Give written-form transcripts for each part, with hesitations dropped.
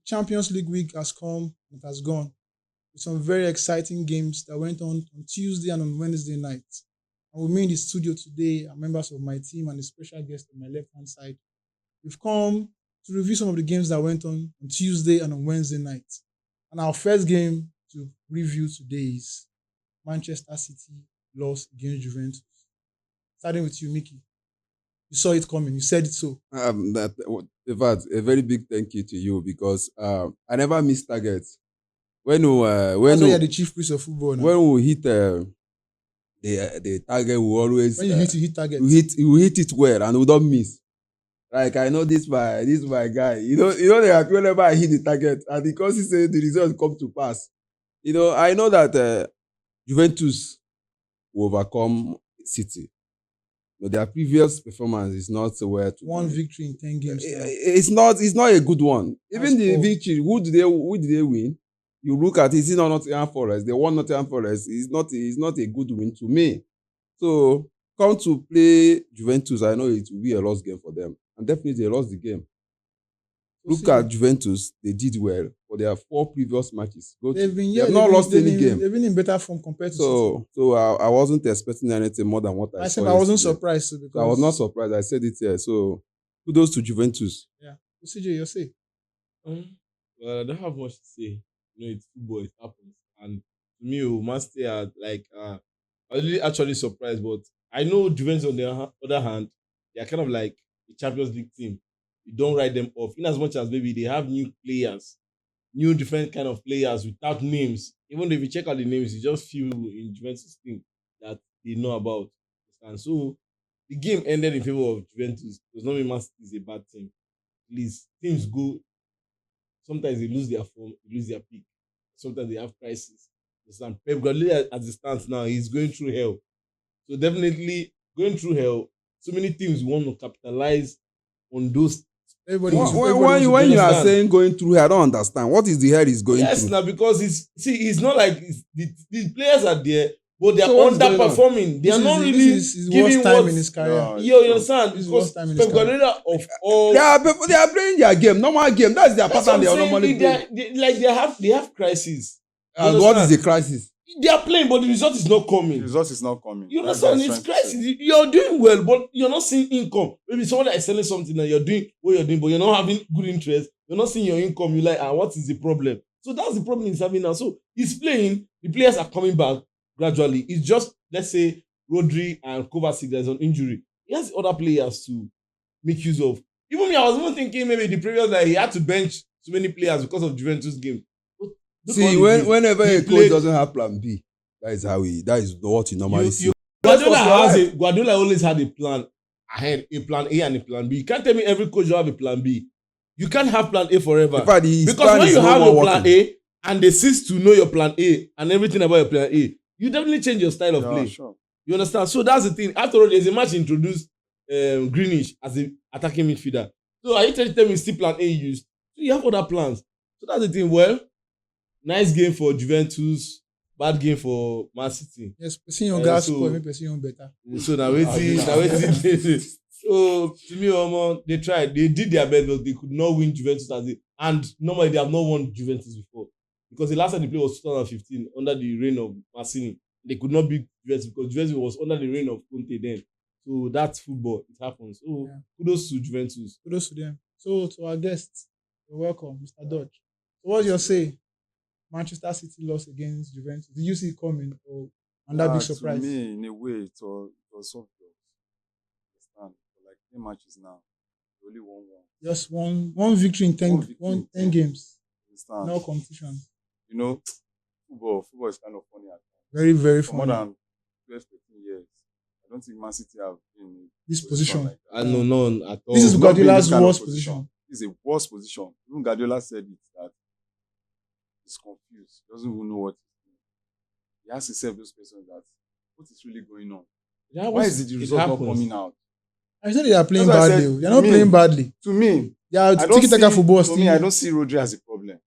Champions League week has come, it has gone. With some very exciting games that went on Tuesday and on Wednesday night. And with me in the studio today are members of my team and a special guest on my left-hand side. We've come to review some of the games that went on Tuesday and on Wednesday night. And our first game to review today is Manchester City lost against Juventus. Starting with you, Micky. You saw it coming. You said it so. In fact, a very big thank you to you because I never miss targets. When That's why you're the chief priest of football now. when we hit the target, we always When you hit target. we hit it well and we don't miss. Like I know this my guy. You know they happy whenever I hit the target, and because he said the result come to pass. I know that Juventus will overcome City. But their previous performance is not where to One be. victory in 10 games. It's not a good one. Even the victory, who did they win? You look at it, it's not Nottingham Forest. They won Nottingham Forest. It's not a good win to me. So come to play Juventus, I know it will be a lost game for them. And definitely they lost the game. Look at Juventus, they did well for their 4 previous matches. They have not lost any game. They've been in better form compared to City. So I wasn't expecting anything more than what I saw. I wasn't surprised. Because I was not surprised. I said it here. So kudos to Juventus. Yeah. Ceejay, you say? Well, I don't have much to say. It's football, it happens. And to me, we must stay at I was really actually surprised, but I know Juventus on the other hand, they are kind of like a Champions League team. You don't write them off. In as much as maybe they have new players, new different kind of players without names. Even if you check out the names, you just feel in Juventus team that they know about. And so the game ended in favor of Juventus. It does not mean Man City is a bad team. Please, teams go. Sometimes they lose their form, they lose their peak. Sometimes they have crisis. And Pep Guardiola, as it stands now, he's going through hell. So definitely going through hell. So many teams want to capitalize on those. When you are saying going through hell, I don't understand. What is the hell he's going through? Yes, now because it's not like the players are there, but they are underperforming. They are not really giving time in his career. You understand? Because Pep Guardiola of all they are playing their game, normal game. That's their pattern. They are normally they have crisis. And what is the crisis? They are playing, but the result is not coming. The result is not coming. You understand? It's crisis. You're doing well, but you're not seeing income. Maybe someone that is selling something and you're doing what you're doing, but you're not having good interest. You're not seeing your income. You're like, what is the problem? So that's the problem he's having now. So he's playing. The players are coming back gradually. It's just, let's say, Rodri and Kovacic, there's an injury. He has other players to make use of. Even me, I was even thinking maybe the previous that he had to bench so many players because of Juventus game. See, whenever a coach doesn't have plan B, that is what you normally see. Guardiola always had a plan ahead, a plan A and a plan B. You can't tell me every coach will have a plan B. You can't have plan A forever. Fact, because when you have your plan A and they cease to know your plan A and everything about your plan A, you definitely change your style of play. Sure. You understand? So that's the thing. After all, there's a match introduced Greenish as an attacking midfielder. So are you telling me still plan A used? So you have other plans. So that's the thing. Well, nice game for Juventus, bad game for Man City. Yes, Person gas score, maybe Person better. So now waiting. So to me, they tried. They did their best, but they could not win Juventus and normally they have not won Juventus before. Because the last time they played was 2015 under the reign of Mancini. They could not beat Juventus because Juventus was under the reign of Conte then. So that's football. It happens. So kudos to Juventus. Kudos to them. So to our guests, you're welcome, Mr. Dodge. So what's your say? Manchester City lost against Juventus. Did you see it coming or that big surprise? To me, in a way, it was obvious. Understand? For like 10 matches now, only 1-1. Just one victory in 10 games. Understand? No competition. Football is kind of funny at times. Very, very For funny. more than 12, 13 years, I don't think Man City have been in this position. like that. None at all. This is Guardiola's worst position. This is a worst position. Even Guardiola said it that he's confused. He doesn't even know what he's doing. He asks himself those questions that what is really going on? Why is the result not coming out? I said they are playing badly. They're not playing badly. To me, they are tiki-taka football still. To me, I don't see Rodri as a problem.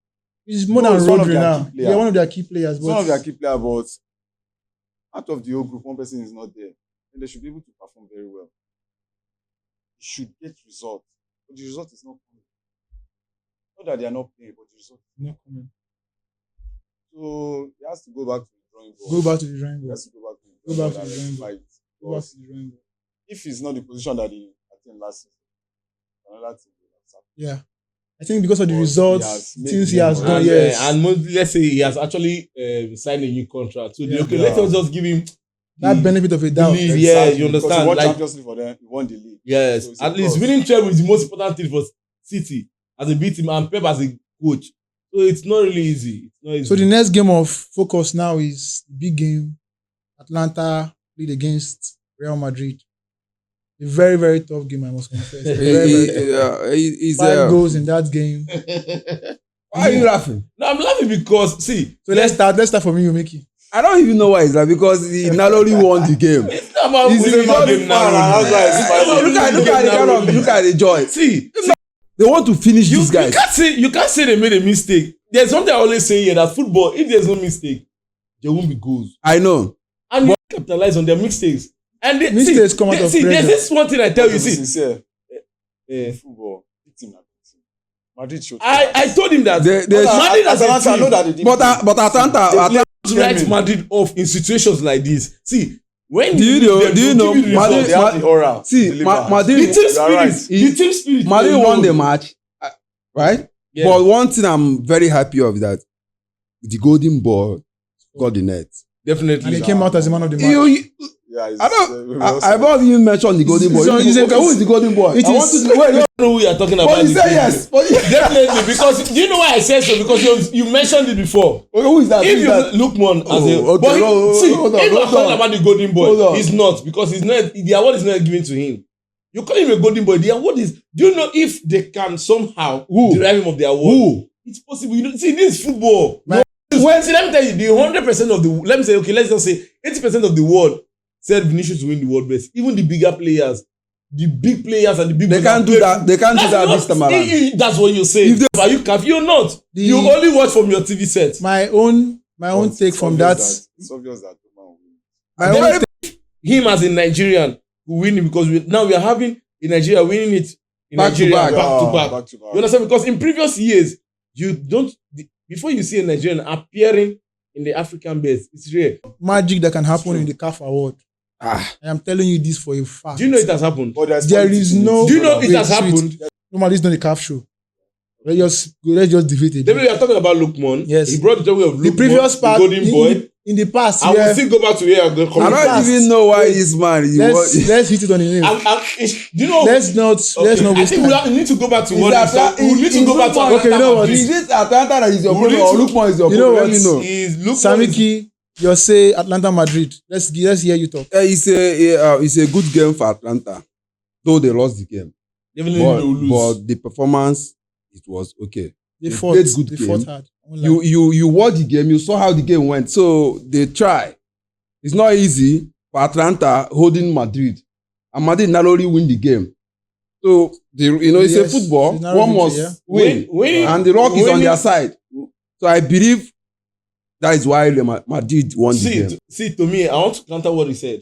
He's more than Rodri now. They're one of their key players. One of their key players, but out of the whole group, one person is not there. And they should be able to perform very well. He should get results. But the result is not coming. Not that they are not playing, but the result. Not coming. So he has to go back to the drawing board. Go back to the drawing He board. has to go back to Go the back drawing to board the and drawing board. fight. Go back Because to the drawing board. if it's not the position that he attained last season, another team will have happened. Yeah. I think because of the But results, he has made things he more has money. done, And, yes. and mostly, let's say he has actually signed a new contract. So Yeah. let us just give him that the benefit of a doubt. belief. Yeah, you Because understand? he won Like, Champions League for them. He won the league. yes, So it's a at least plus. winning treble is the most important thing for City as a big team and Pep as a coach. So it's not really easy. It's not easy. So the next game of focus now is the big game. Atlanta played against Real Madrid. A very, very tough game, I must confess. A very, very tough. 5 goals in that game. Why are you laughing? No, I'm laughing because see. So let's start from you, Micky. I don't even know why he's laughing because he not only won the game. It's not about He's winning a the game now. That's why it's fighting. Look at the joy. See, They want to finish you these guys. you can't say they made a mistake. There's something I always say here that football, if there's no mistake, there won't be goals. I know. And you capitalize on their mistakes. And they, Mistakes come out of see, there's pressure. this one thing I tell you. See, Sincere. eh, Football. Big team. Madrid showed. I told him that They- Madrid as a Atalanta, I know team that they didn't. But Atlanta, write Madrid off in situations like this. See, when Do you know give you the Madrid- result, They have the aura. see, to deliver. Madrid, the team You are spirit, right. the team spirit. Madrid alone. won the match, right? Yeah. But one thing I'm very happy of that the golden ball got the net. Definitely. And he came out as the man of the match. Yeah, it's, I don't. I've not even mentioned the golden ball. So you say- Who is the golden ball? It I want is- to wait. I don't know who you're talking about. But you the say team. yes. But Definitely, because do you know why I said so? Because you mentioned it before. who is that? If Who is you that? look one as a okay, but see, hold on, if you're hold talking on. about the golden Hold boy, on. he's not because he's not. The award is not given to him. You call him a golden boy. The award is. Do you know if they can somehow derive him of the award? Who? It's possible. You know, see, this is football. Man. See, let me tell you, the 100% of the. Let me say, okay, let's just say 80% of the world said Vinicius to win the world best. Even the bigger players, the big players and the big. They ones can't that do play that. They can't do that this time around. That's what you're saying. If you're not. You only watch from your TV set. My own But take it's from obvious that. It's obvious that Toma will win. My own take, Him as a Nigerian who win it because now we are having in Nigeria winning it in Back to Nigeria back. back to back. You understand? Because in previous years, you don't before you see a Nigerian appearing in the African base, it's rare. magic that can happen in the CAF award. I am telling you this for a fact. Do you know it has happened? But there's There politics is in no- Do you know Wait, it has wait. happened? Normally, it's not a CAF show. Let's just defeat it. Then we are talking about Lukman. Yes. He brought the topic of Lukman, The previous part, the golden boy. in the past, I will yeah, still go back to where I'm going to I come. don't Fast. even know why this man. let's hit it on the name. Do you know? Let's not I waste think time. we need to go back to what he said. We need to go back to Okay, you know what? Is it Atlanta that is your We problem or need to- Lukman is your You know problem? what? Let me know. Is Lukman Samiki, you say Atlanta Madrid. Let's hear you talk. It's a good game for Atlanta, though they lost the game. definitely will lose. But the performance, it was okay. They They fought. played good They game. fought hard. I won't lie. You watched the game, you saw how the game went. So they try. It's not easy for Atlanta holding Madrid. And Madrid not only win the game. So it's a Yes, football. it's not One really, must yeah. win. Winning- And the luck is on winning- their side. So I believe that is why Madrid won the game. See, to me, I want to counter what he said.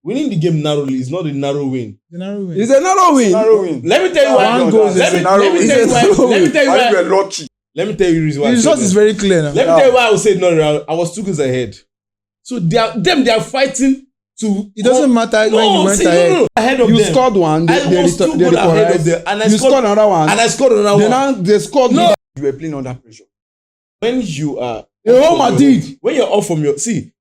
Winning the game narrowly is not a narrow win. They narrow win. It's a narrow win. Narrow win. Let me tell you why. One goal is Let a me narrow let me win. tell you why. It's a Let me tell you I think why. we're lucky. Let me tell you the reason why. The I result said is that. very clear now. Let me tell you why I would say no. I was 2 goals ahead. So they are fighting to. It doesn't matter when you went ahead. Ahead of You them. scored one. I was 2 goals ahead of them, and I You scored scored another one. and I scored another one. They scored. No. You were playing under pressure. When you are Real Madrid. when you're off from your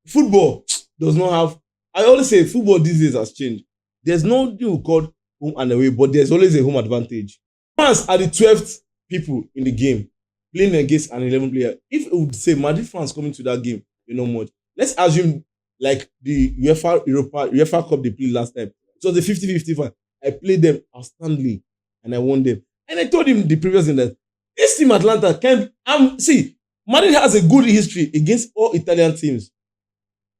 football does not have. I always say football these days has changed. There's no thing called home and away, but there's always a home advantage. Fans are the 12th people in the game playing against an 11 player. If it would say Madrid fans coming to that game, much. Let's assume like the UEFA Cup they played last time. It was a 50-50 fan. I played them outstandingly and I won them. And I told him the previous thing that this team Atlanta can Madrid has a good history against all Italian teams.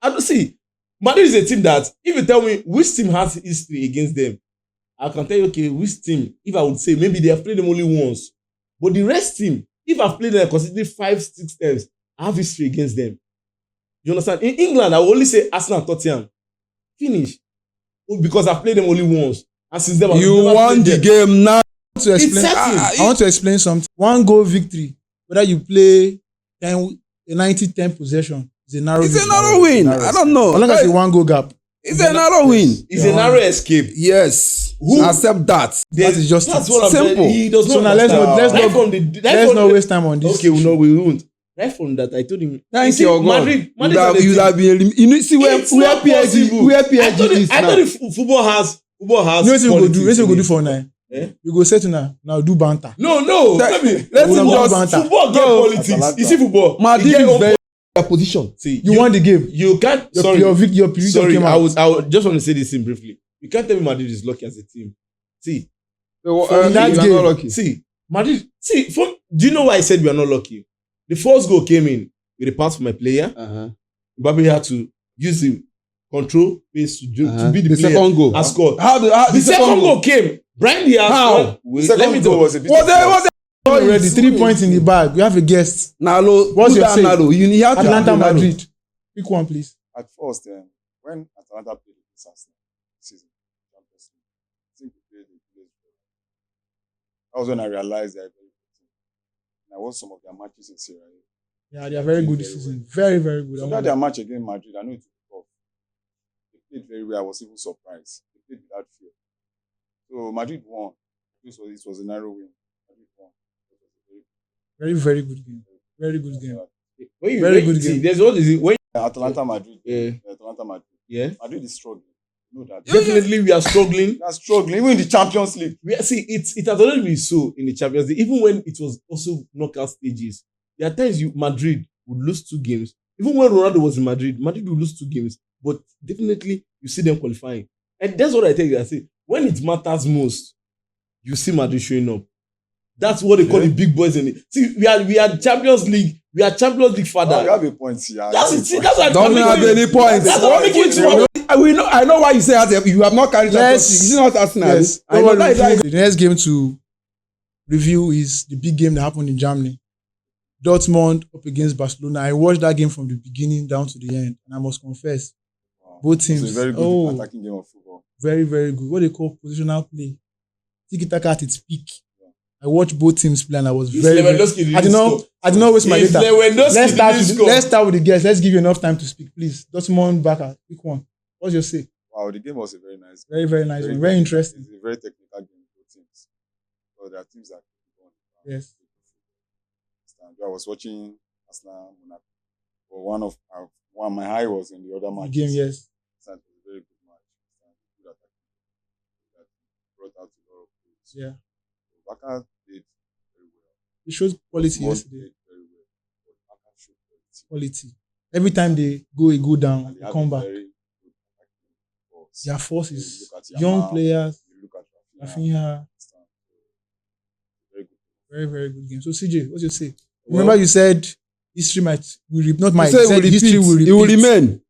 And Madrid is a team that, if you tell me which team has history against them, I can tell you, okay, which team, if I would say, maybe they have played them only once. But the rest team, if I've played them constantly 5-6 times, I have history against them. You understand? In England, I will only say Arsenal and Tottenham. Finish. Because I've played them only once. And since then, You won the game now. to explain. I want to explain something. 1 goal victory, whether you play 90-10 possession, is a narrow. It's a narrow win. I don't know. As long as it's 1 goal gap. It's a narrow win. It's a narrow escape. Yes. Accept that. That is just that's what I'm simple. saying. He does So not now let's not waste time on this. Okay, no, we won't. Right from that, I told him. Thank you, God. Madrid You would have been. You know, see where PSG is I now. thought football has. You know what we go do? What we go do for now? Eh? We go say to now do banter. No. Let's just football get politics. You see football. Madrid is very their position. See, You won the game. You can't. Your prediction Sorry, came I out. just want to say this thing briefly. You can't tell me Madrid is lucky as a team. See, that game, not lucky. see, Madrid. See, do you know why I said we are not lucky? The first goal came in with a pass from my player. Mbappe had to use the control pace to be the player. Second goal. And score. The The second goal came. Brian Diaz. How? The second goal was a bit. Already 3 points in the bag. We have a guest. Nalo, What's your say? Nalo? You have to Atlanta have Nalo. Madrid. Pick one, please. At first, when Atlanta played against Arsenal this season, Champions League, I think they played well. That was when I realized they are very good team. And I watched some of their matches in Serie A. Yeah, they are very good this season. Very, very good. So that their match against Madrid, I know it was tough. They played very well. I was even surprised. They played without fear. So Madrid won. It was a narrow win. Madrid won. It was a Very, very good game. Very good game. Very good game. There's what is it? When Atlanta Madrid. Yeah. Atlanta Madrid. Yeah. Madrid is struggling. You know that. Definitely we are struggling. They are struggling. Even in the Champions League. It has already been so in the Champions League. Even when it was also knockout stages, there are times Madrid would lose 2 games. Even when Ronaldo was in Madrid would lose 2 games. But definitely you see them qualifying. And that's what I tell you. I say, when it matters most, you see Madrid showing up. That's what they call the big boys in it. See, we are Champions League. We are Champions League father. Oh, you have a point here. That's it. See, that's what Don't have any points. That's what I'm making I know why you say that. You have not carried Champions League. You not Arsenal. Yes. I know that. The next game to review is the big game that happened in Germany. Dortmund up against Barcelona. I watched that game from the beginning down to the end, and I must confess, both teams. It's a very good attacking game of football. Very, very good. What they call positional play. Tiki-taka at its peak. I watched both teams play and I was very I did not waste my data. Let's start with the guests. Let's give you enough time to speak, please. Dortmund, Barca, pick one. What's your say? Wow, the game was a very nice game. Very, very nice one. Very interesting. It's a very technical game for teams. So there are teams that yes. I was watching Arsenal Monaco. But one my high was in the other match. Game, yes. It was a very good match. Good attack. That brought out a lot of goals. Yeah. Barca played very well. It showed quality yesterday. Played very well. But Barca showed quality. Every time they go down, they come back. Their forces, young players, Rafinha. Very, very good game. So Ceejay, what's your say? Remember you said history history will repeat. It will remain.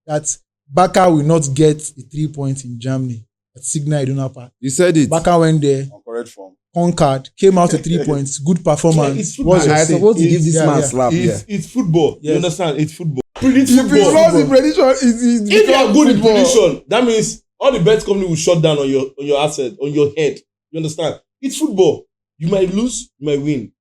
That Barca will not get the 3 points in Germany at Signal Iduna Park. You said it. Barca went there, conquered, came out with 3 points, good performance. I supposed to give this man a slap. It's football. Yes. You understand? It's football. Predict If football. it's lost in prediction, If you are good in prediction, that means all the bet company will shut down on your asset, on your head. You understand? It's football. You might lose, you might win.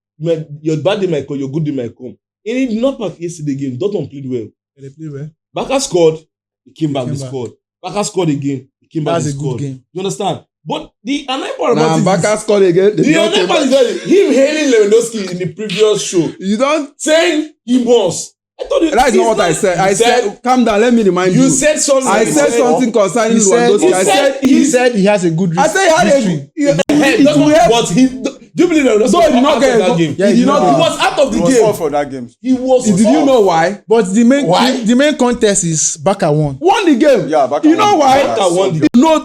Your bad day might come, your good day might come. In the North Park yesterday game, Dortmund played well. They played well. Barca scored, he came back, he scored. Barca scored again, he came back, he scored. That's a good game. You understand? But the annoying part about it Barca scored again. The annoying part is that him hailing Lewandowski in the previous show. You don't saying he was. I told you. That's not what I said. I said, calm down, let me remind you. You said something. I said something concerning Lewandowski. He said he has a good I said he had a but he. Do you believe that? So he did not get that game. Yeah, he was out of the game. He was off for that game. He was. Did you know why? But the main contest is Barca won. Won the game. Yeah, Barca you know won. why? Barca won.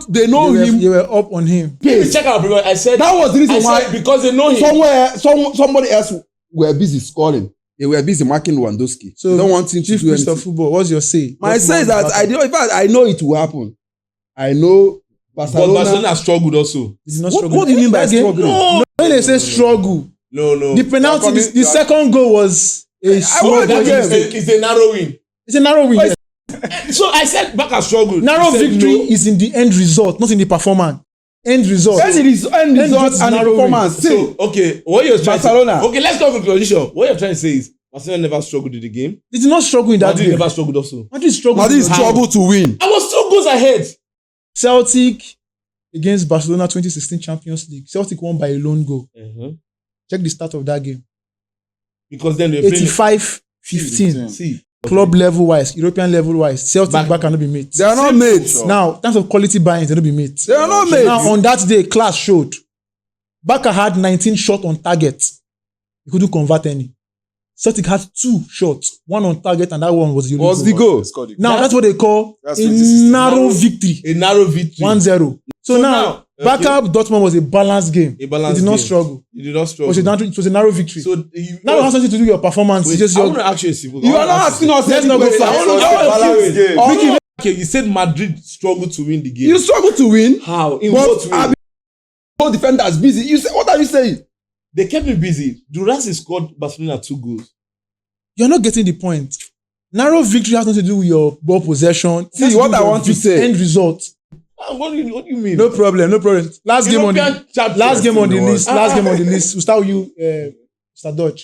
They know him. They were up on him. Let me check out previous. I said that was the reason why. Because they know him. Somebody else were busy scoring. They were busy marking Lewandowski. So they don't want him to do anything. Of football. What's your say? My say is that I know it will happen. I know Barcelona. But Barcelona struggled also. What do you mean by struggling? No. When they say struggle, no. The penalty, the second goal was a struggle. It's a narrow win. It's a narrow win. Yes. So I said Barca struggled. Narrow victory is in the end result, not in the performance. End result. End result and the narrow performance. See, So, okay, what you're trying Barcelona. to... Okay, let's go to conclusion. What you're trying to say is Barcelona never struggled in the game. They did not struggle in that Madrid game. never struggled also. Madrid struggled. Madrid in the game. struggled to win. I was 2 goals ahead. Celtic against Barcelona 2016 Champions League. Celtic won by a lone goal. Check the start of that game. Because then they're playing... 85-15. See. Club level wise, European level wise, Celtic back cannot be mates. They are not mates. Now, in terms of quality buying, they don't be mates. They are not mates. Now, on that day, class showed. Barca had 19 shots on target. He couldn't convert any. Celtic had 2 shots, 1 on target, and that one was the Was the goal. Now, that's what they call That's a 2016. narrow victory. A narrow victory. 1-0. So now, Barca Dortmund was a balanced game. A balanced It did not game. struggle. You did not struggle. It was a narrow victory. So, now it has something to do with your performance. wait, Just I your, want to ask you a simple You are not asking us. Let's not go far. I want Balanced to game. Micky, okay, you said Madrid struggled to win the game. You struggle to win. How? In But what way? I mean, defenders busy. You say, what are you saying? They kept me busy. Durasi scored Barcelona 2 goals. you're not getting the point. Narrow victory has nothing to do with your ball possession. It has See, to what do with I your want to say. end result. What do you mean? No problem. Last game on European the champions. list. We'll start with you, Stardutch.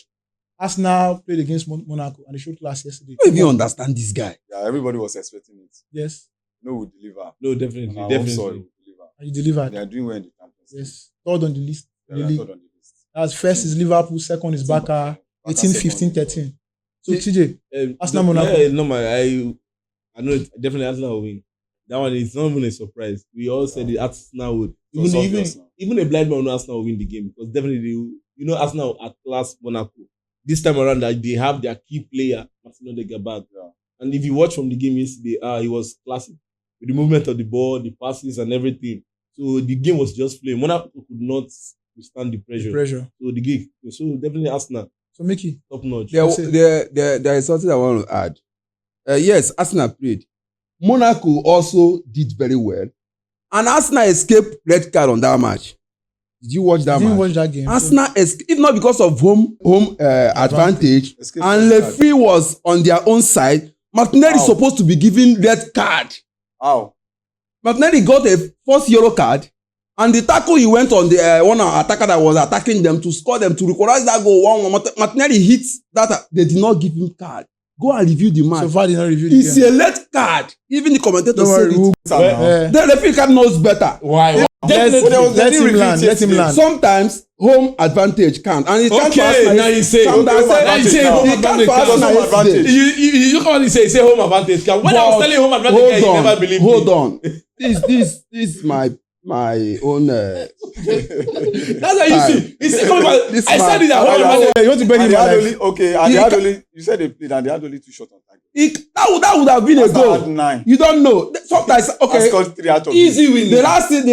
Arsenal played against Monaco and they showed class yesterday. I don't even understand this guy. Yeah, everybody was expecting it. Yes, No, we deliver. No, definitely, On our own definitely. soil, we deliver. and you delivered. They are doing well in the Champions League. Yes, third on the list. They in the are league. third on the list. That's first is Liverpool, second is Barca, 18, 15, 13. So Ceejay, Arsenal, Monaco. Yeah, no, I know it, definitely Arsenal will win. That one is not even a surprise. We all said the Arsenal would. It was Even obvious now. even a blind man will know Arsenal will win the game because definitely Arsenal at class Monaco. This time around, they have their key player, Marcelo de Gabag. Yeah. And if you watch from the game yesterday, he was classic with the movement of the ball, the passes, and everything. So the game was just playing. Monaco could not withstand the pressure. So the game. So definitely Arsenal, So Micky, top notch. There is something I want to add. Yes, Arsenal played. Monaco also did very well. And Arsenal escaped red card on that match. Did you watch that I didn't match? watch that game. Arsenal escaped, if not because of home advantage, Escape and red card. referee was on their own side. Martinelli is How? supposed to be given red card. How? Martinelli got a first yellow card, and the tackle he went on the one attacker that was attacking them to score them to recognize that goal. Martinelli hits that. They did not give him card. Go and review the match. So far, they not review the It's game. a red card. Even the commentator Don't said worry, it. we'll- Yeah. The referee card knows better. Why? Let him review land. it Let him yesterday. land. Sometimes home advantage count, and it can't Okay, pass like now you say- Sometimes Okay, I home say advantage it now. can't pass Home like advantage. yesterday. You can't only say home advantage. When I was telling you home advantage, you never believed me. Hold on. This is my own. That's how you see. This I said man- it at home advantage. You want to bet And him they had alive? only, okay, and they had only, you said they played and they had only 2 shots on target. That would have been a Arsenal had goal. 9. You don't know. Sometimes I okay. scored 3 out of Easy 6. win. The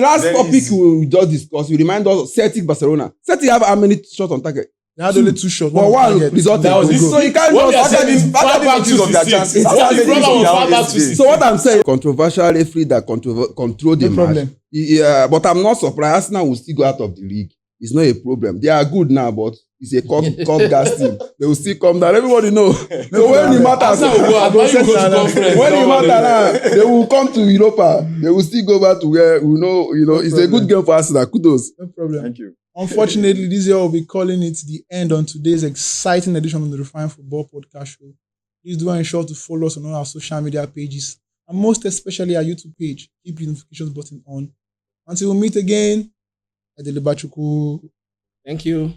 last Very topic easy. we just discussed. You remind us of Celtic Barcelona. Celtic have how many shots on target? They had only 2 shots. But on one target. resulted That was in the goal. goal. So you can't What we are just. saying is After far the back misuse of their 2-6. chances. After After the the problem misuse was of far their back chances. 2-6. So what I'm saying, controversial referee that control the No match. problem. Yeah, but I'm not surprised. Arsenal will still go out of the league. It's not a problem. They are good now, but it's a cup gas team. They will still come down. Everybody know. So when it matters, Arsenal will go out. Why you go to conference? when it Don't worry. matters, they will come to Europa. They will still go back to where we know. It's a good game for Arsenal. Kudos. No problem. Thank you. Unfortunately, this year we'll be calling it the end on today's exciting edition of the Refined Football Podcast Show. Please do ensure to follow us on all our social media pages and most especially our YouTube page. Keep the notifications button on. Until we meet again, Edele Bachuku. Thank you.